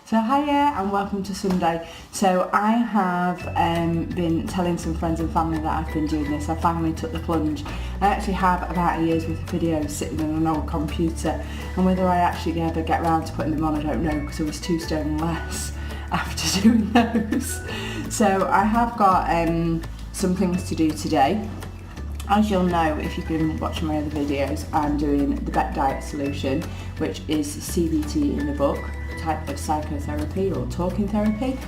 So hiya and welcome to Sunday. So I have been telling some friends and family that I've been doing this. I finally took the plunge. I actually have about a year's worth of videos sitting on an old computer, and whether I actually ever get around to putting them on I don't know, because I was 2 stone less after doing those. So I have got some things to do today. As you'll know if you've been watching my other videos, I'm doing the Beck diet solution, which is CBT in the book, type of psychotherapy or talking therapy,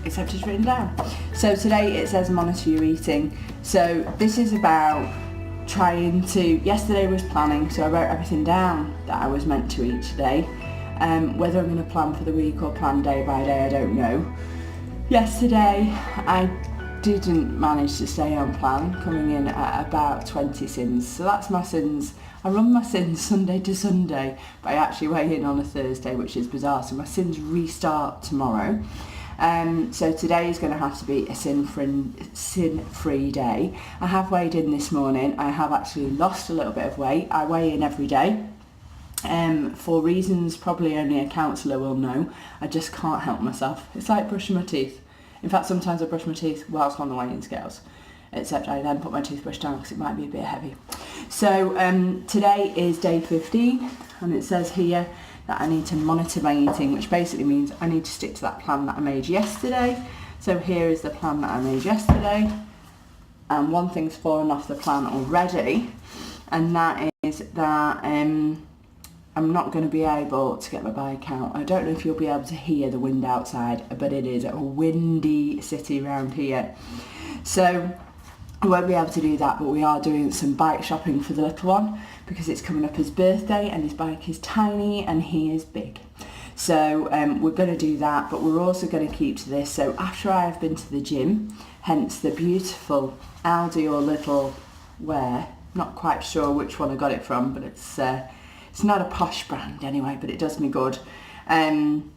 except it's written down. So today it says monitor your eating. So this is about trying to, yesterday was planning, so I wrote everything down that I was meant to eat today. Whether I'm going to plan for the week or plan day by day, I don't know. Yesterday I didn't manage to stay on plan, coming in at about 20 sins. So that's my sins. I run my sins Sunday to Sunday, but I actually weigh in on a Thursday, which is bizarre. So my sins restart tomorrow. So today is going to have to be a sin-free day. I have weighed in this morning. I have actually lost a little bit of weight. I weigh in every day. For reasons probably only a counsellor will know. I just can't help myself. It's like brushing my teeth. In fact, sometimes I brush my teeth whilst on the weighing scales, except I then put my toothbrush down because it might be a bit heavy. So today is day 15, and it says here that I need to monitor my eating, which basically means I need to stick to that plan that I made yesterday. So here is the plan that I made yesterday, and one thing's fallen off the plan already, and that is that I'm not going to be able to get my bike out. I don't know if you'll be able to hear the wind outside, but it is a windy city around here. So I won't be able to do that, but we are doing some bike shopping for the little one because it's coming up his birthday and his bike is tiny and he is big. So we're going to do that, but we're also going to keep to this. So after I have been to the gym, hence the beautiful Aldi or Little Wear, not quite sure which one I got it from, but it's not a posh brand anyway, but it does me good. I'm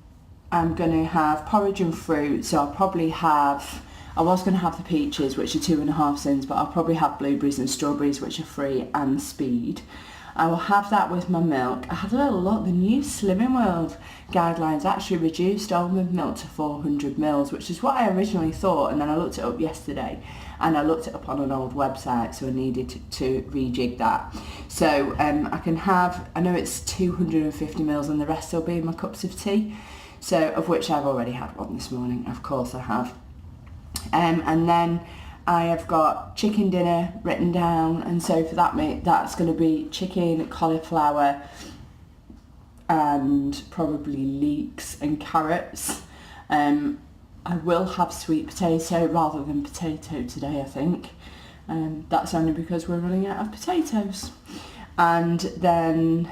going to have porridge and fruit, so I'll probably have, I was going to have the peaches, which are 2.5 sins, but I'll probably have blueberries and strawberries, which are free, and speed. I will have that with my milk. I had a little look, the new Slimming World guidelines actually reduced almond milk to 400 mils, which is what I originally thought, and then I looked it up yesterday, and I looked it up on an old website, so I needed to rejig that. So I can have, I know it's 250 mils, and the rest will be in my cups of tea, so of which I've already had one this morning, of course I have. And then I have got chicken dinner written down, and so for that that's going to be chicken, cauliflower, and probably leeks and carrots. I will have sweet potato rather than potato today, I think. That's only because we're running out of potatoes. And then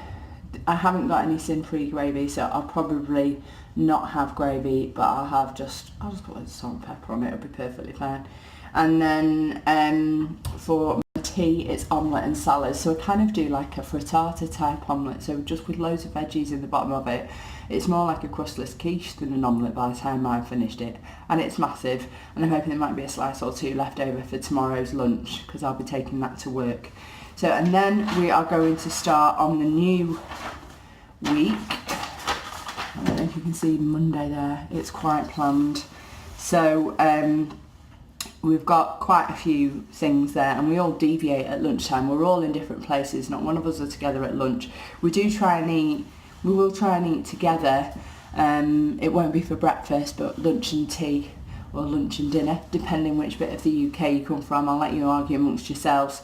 I haven't got any sin-free gravy, so I'll probably not have gravy, but I'll just put a salt and pepper on it, it'll be perfectly fine. And then for my tea, it's omelette and salad. So I kind of do like a frittata type omelette, so just with loads of veggies in the bottom of it. It's more like a crustless quiche than an omelette by the time I've finished it. And it's massive, and I'm hoping there might be a slice or two left over for tomorrow's lunch, because I'll be taking that to work. So, and then we are going to start on the new week. I don't know if you can see Monday there, it's quite planned. So we've got quite a few things there, and we all deviate at lunchtime. We're all in different places, not one of us are together at lunch. We will try and eat together. It won't be for breakfast, but lunch and tea, or lunch and dinner, depending which bit of the UK you come from. I'll let you argue amongst yourselves.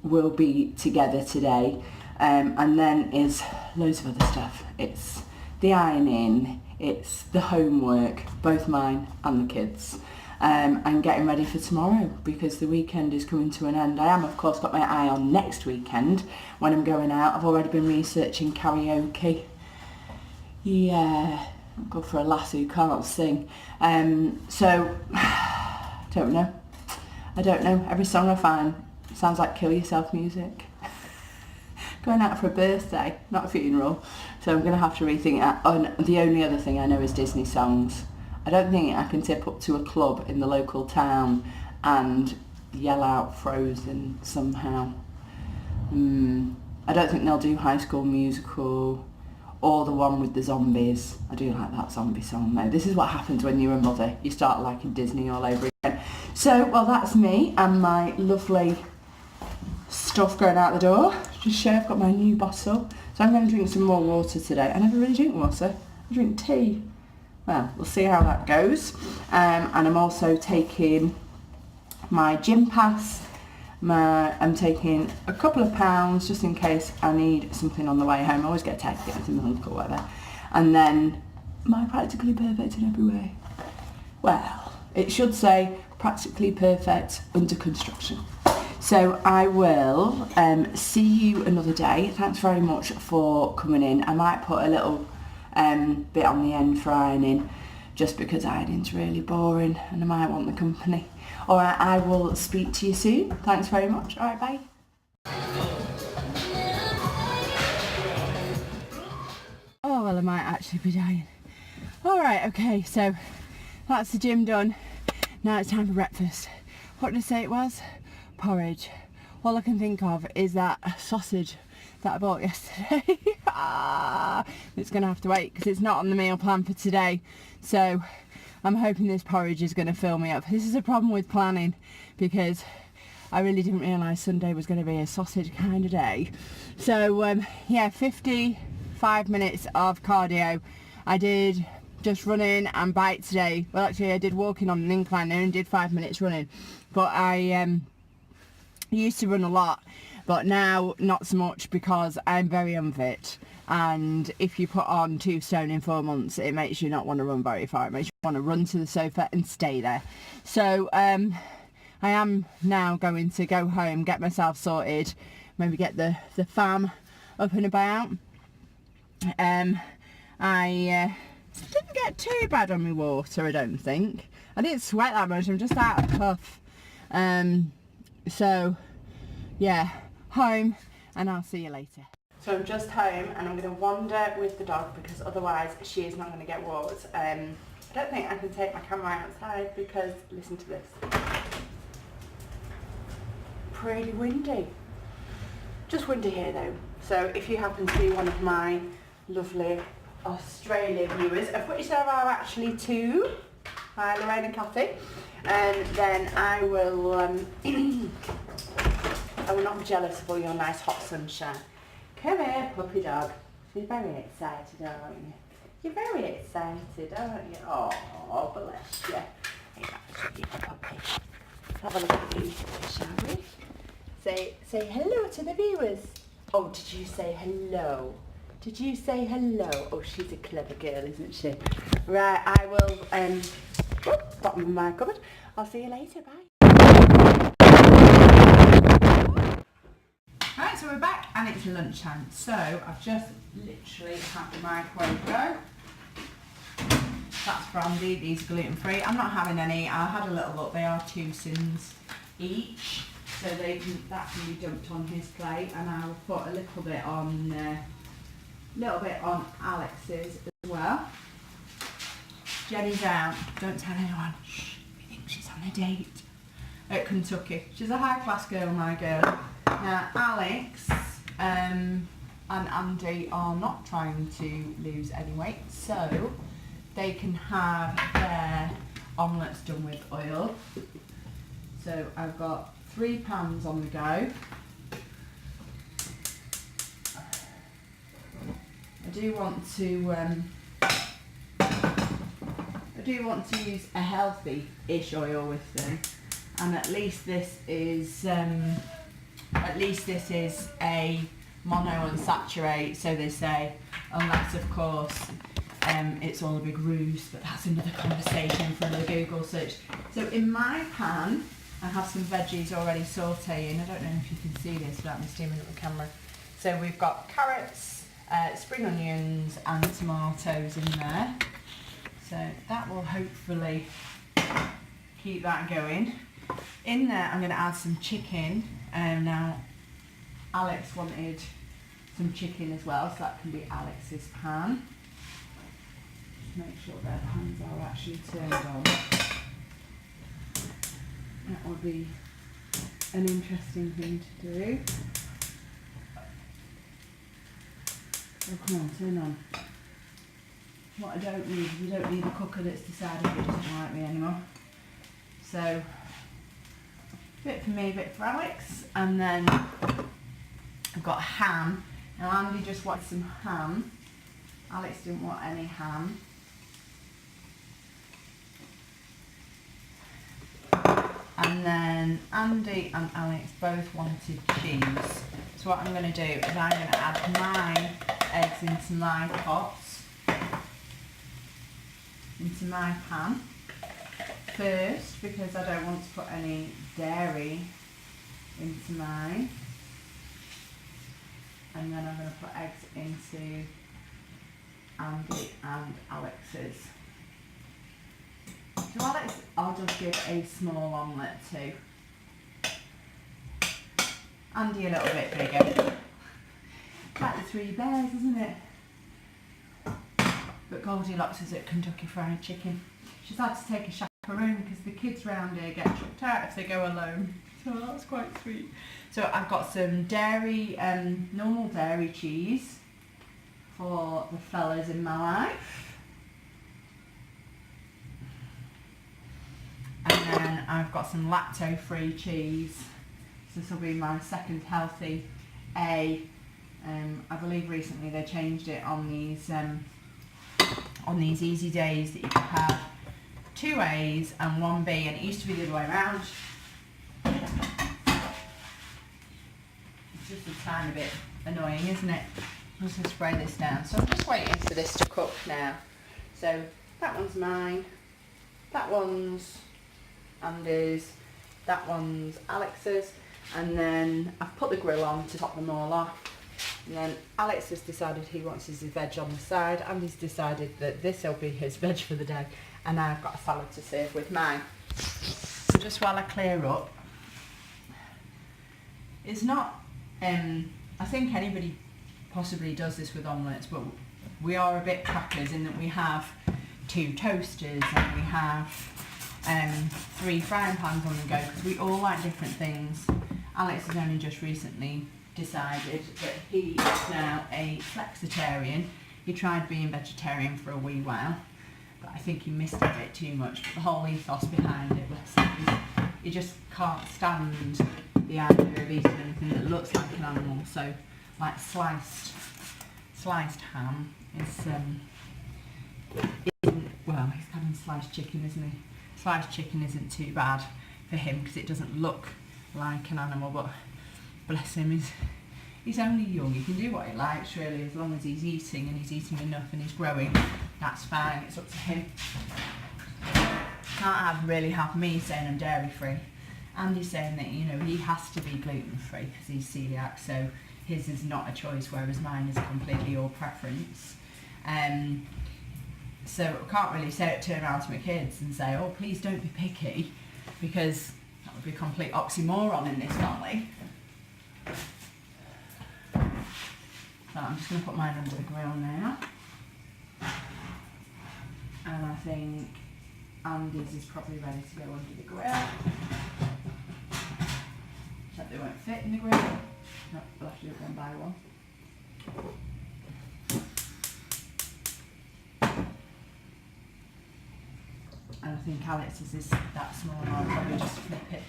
We'll be together today. And then is loads of other stuff. It's the ironing, it's the homework, both mine and the kids, and getting ready for tomorrow, because the weekend is coming to an end. I am, of course, got my eye on next weekend when I'm going out. I've already been researching karaoke. Yeah, I'll go for a lass who can't sing. So, I don't know. Every song I find sounds like kill yourself music. Going out for a birthday, not a funeral, so I'm going to have to rethink that. And the only other thing I know is Disney songs. I don't think I can tip up to a club in the local town and yell out Frozen somehow. I don't think they'll do High School Musical or the one with the zombies. I do like that zombie song though. This is what happens when you're a mother. You start liking Disney all over again. So, well, that's me and my lovely stuff going out the door. Just show I've got my new bottle. So I'm going to drink some more water today. I never really drink water. I drink tea. Well, we'll see how that goes. And I'm also taking my gym pass. I'm taking a couple of pounds just in case I need something on the way home. I always get a text, get some milk or whatever. And then my practically perfect in every way. Well, it should say practically perfect under construction. So I will see you another day. Thanks very much for coming in. I might put a little bit on the end for ironing, just because ironing's really boring and I might want the company. Alright, I will speak to you soon. Thanks very much. Alright, bye. Oh, well, I might actually be dying. Alright, okay, so that's the gym done. Now it's time for breakfast. What did I say it was? Porridge. All I can think of is that sausage that I bought yesterday. It's going to have to wait because it's not on the meal plan for today. So I'm hoping this porridge is going to fill me up. This is a problem with planning because I really didn't realise Sunday was going to be a sausage kind of day. So yeah, 55 minutes of cardio. I did just running and bike today. Well, actually I did walking on an incline and did 5 minutes running. But I used to run a lot, but now not so much because I'm very unfit, and if you put on 2 stone in 4 months, it makes you not want to run very far. It makes you want to run to the sofa and stay there. So I am now going to go home, get myself sorted, maybe get the fam up and about. I didn't get too bad on my water, I don't think. I didn't sweat that much, I'm just out of puff. So yeah, home, and I'll see you later. So I'm just home and I'm going to wander with the dog because otherwise she is not going to get walked. I don't think I can take my camera outside because listen to this. Pretty windy. Just windy here though. So if you happen to be one of my lovely Australian viewers, of which there are actually 2, hi Lorraine and Kathy, then I will I will not be jealous of all your nice hot sunshine. Come here, puppy dog. You're very excited, aren't you? You're very excited, aren't you? Oh, bless you. Hey, that's your puppy. Let's have a look at you, shall we? Say hello to the viewers. Oh, did you say hello? Did you say hello? Oh, she's a clever girl, isn't she? Right, I will, bottom of my cupboard. I'll see you later, bye. Right, so we're back and it's lunchtime. So I've just literally had the microwave go. That's brandy, these are gluten-free. I'm not having any. I had a little look, they are 2 cents each. So that can be dumped on his plate, and I'll put a little bit on Alex's as well. Jenny's out. Don't tell anyone. Shh. We think she's on a date at Kentucky. She's a high-class girl, my girl. Now, Alex and Andy are not trying to lose any weight, so they can have their omelettes done with oil. So I've got 3 pans on the go. I do want to use a healthy-ish oil with them, and at least this is a monounsaturated, so they say, unless of course it's all a big ruse, but that's another conversation for another Google search. So in my pan I have some veggies already sauteing. I don't know if you can see this without me steaming up the camera. So we've got carrots, spring onions and tomatoes in there. So that will hopefully keep that going. In there I'm going to add some chicken. Now Alex wanted some chicken as well, so that can be Alex's pan. Just make sure their pans are actually turned on. That would be an interesting thing to do. Oh, come on, turn on. What I don't need is you don't need a cooker that's decided it doesn't like me anymore. So, bit for me, bit for Alex. And then I've got ham. Now Andy just wanted some ham. Alex didn't want any ham. And then Andy and Alex both wanted cheese. So what I'm going to do is I'm going to add my eggs into my pots, into my pan first, because I don't want to put any dairy into mine. And then I'm going to put eggs into Andy and Alex's. To Alex, I'll just give a small omelette too. Andy a little bit bigger. Like the three bears, isn't it? But Goldilocks is at Kentucky Fried Chicken. She's had to take a chaperone because the kids round here get chucked out if they go alone. So that's quite sweet. So I've got some dairy, normal dairy cheese for the fellas in my life. And then I've got some lacto-free cheese. So this will be my second healthy A. I believe recently they changed it on these easy days that you could have 2 A's and 1 B, and it used to be the other way around. It's just a tiny bit annoying, isn't it? I'm just going to spray this down. So I'm just waiting for this to cook now. So that one's mine, that one's Andy's, that one's Alex's, and then I've put the grill on to top them all off. And then Alex has decided he wants his veg on the side. Andy's decided that this will be his veg for the day, and now I've got a salad to serve with mine. So just while I clear up, it's not, I think anybody possibly does this with omelettes, but we are a bit crackers in that we have 2 toasters and we have 3 frying pans on the go, because we all like different things. Alex has only just recently decided that he is now a flexitarian. He tried being vegetarian for a wee while, but I think he missed it a bit too much. But the whole ethos behind it, he just can't stand the idea of eating anything that looks like an animal. So, like sliced ham is well, he's having sliced chicken, isn't he? Sliced chicken isn't too bad for him because it doesn't look like an animal, but bless him, he's only young. He can do what he likes really, as long as he's eating and he's eating enough and he's growing. That's fine, it's up to him. Can't really have me saying I'm dairy free. Andy's saying that, you know, he has to be gluten free because he's celiac, so his is not a choice, whereas mine is completely your preference. So I can't really turn around to my kids and say, oh, please don't be picky, because that would be a complete oxymoron in this family. So I'm just going to put mine under the grill now. And I think Andy's is probably ready to go under the grill. Except they won't fit in the grill. No, we'll have to do it one by one. And I think Alex's is that small, I'll probably just flip it.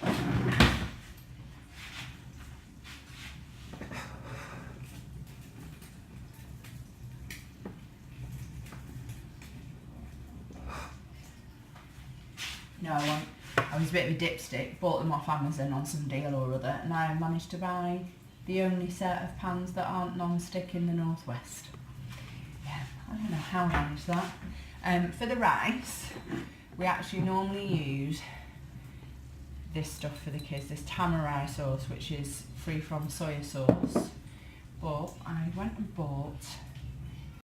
No, I was a bit of a dipstick, bought them off Amazon on some deal or other, and I managed to buy the only set of pans that aren't non-stick in the Northwest. Yeah, I don't know how I managed that. For the rice, we actually normally use this stuff for the kids, this tamari sauce, which is free from soya sauce. But I went and bought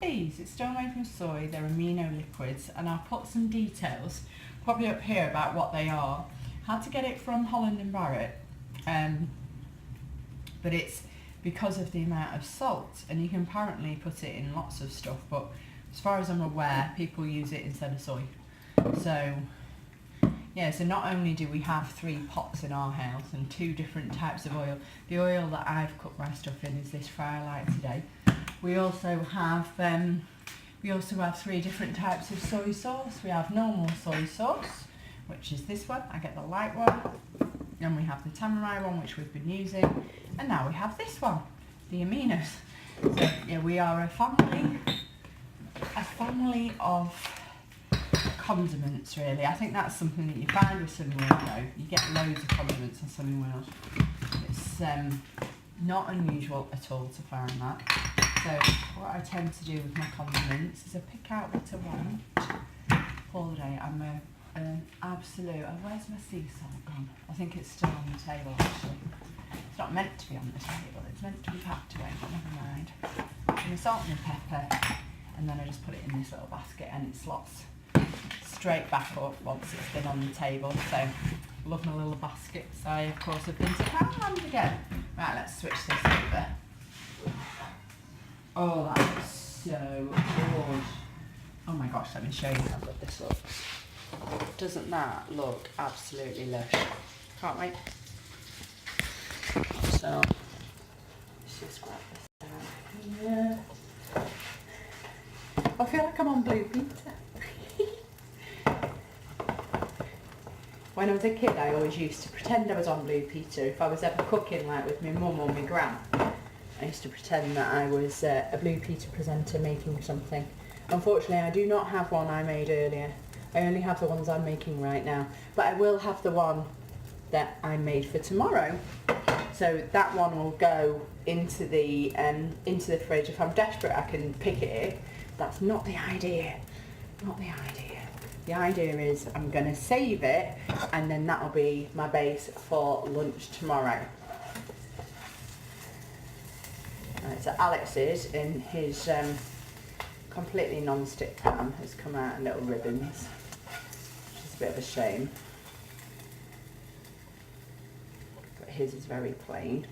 these. It's still made from soy, they're amino liquids, and I'll put some details probably up here about what they are. Had to get it from Holland and Barrett, but it's because of the amount of salt, and you can apparently put it in lots of stuff, but as far as I'm aware, people use it instead of soy. So yeah, so not only do we have 3 pots in our house and 2 different types of oil. The oil that I've cooked my stuff in is this Firelight today, We also have 3 different types of soy sauce. We have normal soy sauce, which is this one. I get the light one. Then we have the tamari one, which we've been using, and now we have this one, the aminos. So yeah, we are a family of condiments, really. I think that's something that you find with Slimming World, though. You get loads of condiments on Slimming World. It's not unusual at all to find that. So what I tend to do with my condiments is I pick out what I want for the day. I'm an absolute... Oh, where's my sea salt gone? I think it's still on the table, actually. It's not meant to be on the table. It's meant to be packed away, but never mind. And the salt and the pepper, and then I just put it in this little basket and it slots straight back up once it's been on the table. So love my little baskets. I of course have been to Poundland again. Right, let's switch this over. Oh, that looks so good. Oh my gosh, let me show you how good this looks. Doesn't that look absolutely lush? Can't wait. So let's just grab this down here. I feel like I'm on Blue Peter. When I was a kid, I always used to pretend I was on Blue Peter. If I was ever cooking, like with my mum or my gran, I used to pretend that I was a Blue Peter presenter making something. Unfortunately, I do not have one I made earlier. I only have the ones I'm making right now. But I will have the one that I made for tomorrow. So that one will go into the fridge. If I'm desperate, I can pick it. That's not the idea. Not the idea. The idea is I'm going to save it, and then that'll be my base for lunch tomorrow. Right, so Alex's, in his completely non-stick pan, has come out in little ribbons, which is a bit of a shame. But his is very plain.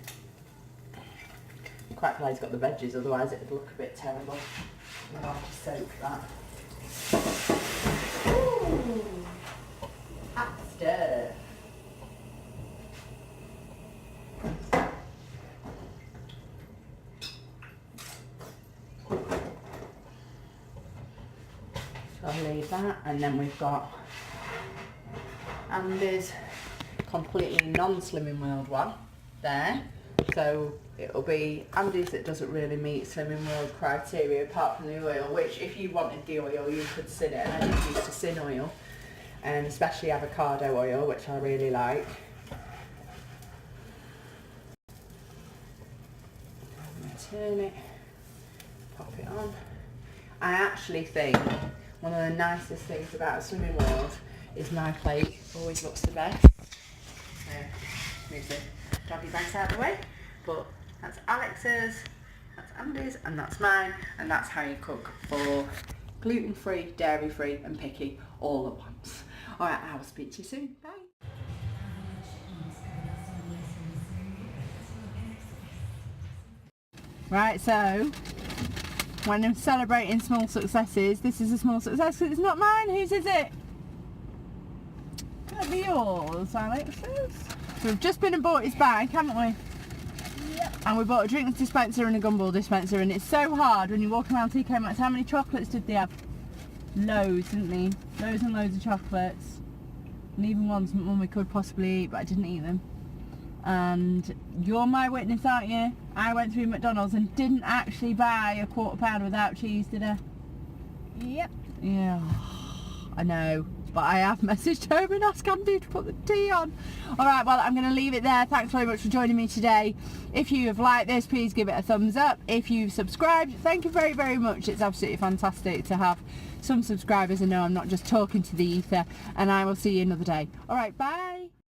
I'm quite glad he's got the veggies, otherwise it would look a bit terrible. I'll have to soak that. Ooh, hot stuff. So I'll leave that, and then we've got Andy's completely non-Slimming World one there. So it'll be Andy's that doesn't really meet Slimming World criteria apart from the oil, which if you wanted the oil you could sin it, and I just used to sin oil, and especially avocado oil, which I really like. I'm going to turn it, pop it on. I actually think one of the nicest things about Slimming World is my plate always looks the best. Move the doggy bags out of the way. But that's Alex's, that's Andy's, and that's mine, and that's how you cook for gluten-free, dairy-free and picky all at once. Alright, I will speak to you soon. Bye. Right, so when I'm celebrating small successes, this is a small success because it's not mine. Whose is it? That'll be yours, Alex's. So we've just been and bought his bag, haven't we? And we bought a drinks dispenser and a gumball dispenser, and it's so hard when you walk around TK Maxx. How many chocolates did they have? Loads, didn't they? Loads and loads of chocolates. And even ones Mum we could possibly eat, but I didn't eat them. And you're my witness, aren't you? I went through McDonald's and didn't actually buy a quarter pounder without cheese, did I? Yep. Yeah, I know. But I have messaged her and asked Andy to put the tea on. Alright, well, I'm going to leave it there. Thanks very much for joining me today. If you have liked this, please give it a thumbs up. If you've subscribed, thank you very, very much. It's absolutely fantastic to have some subscribers and know I'm not just talking to the ether. And I will see you another day. Alright, bye.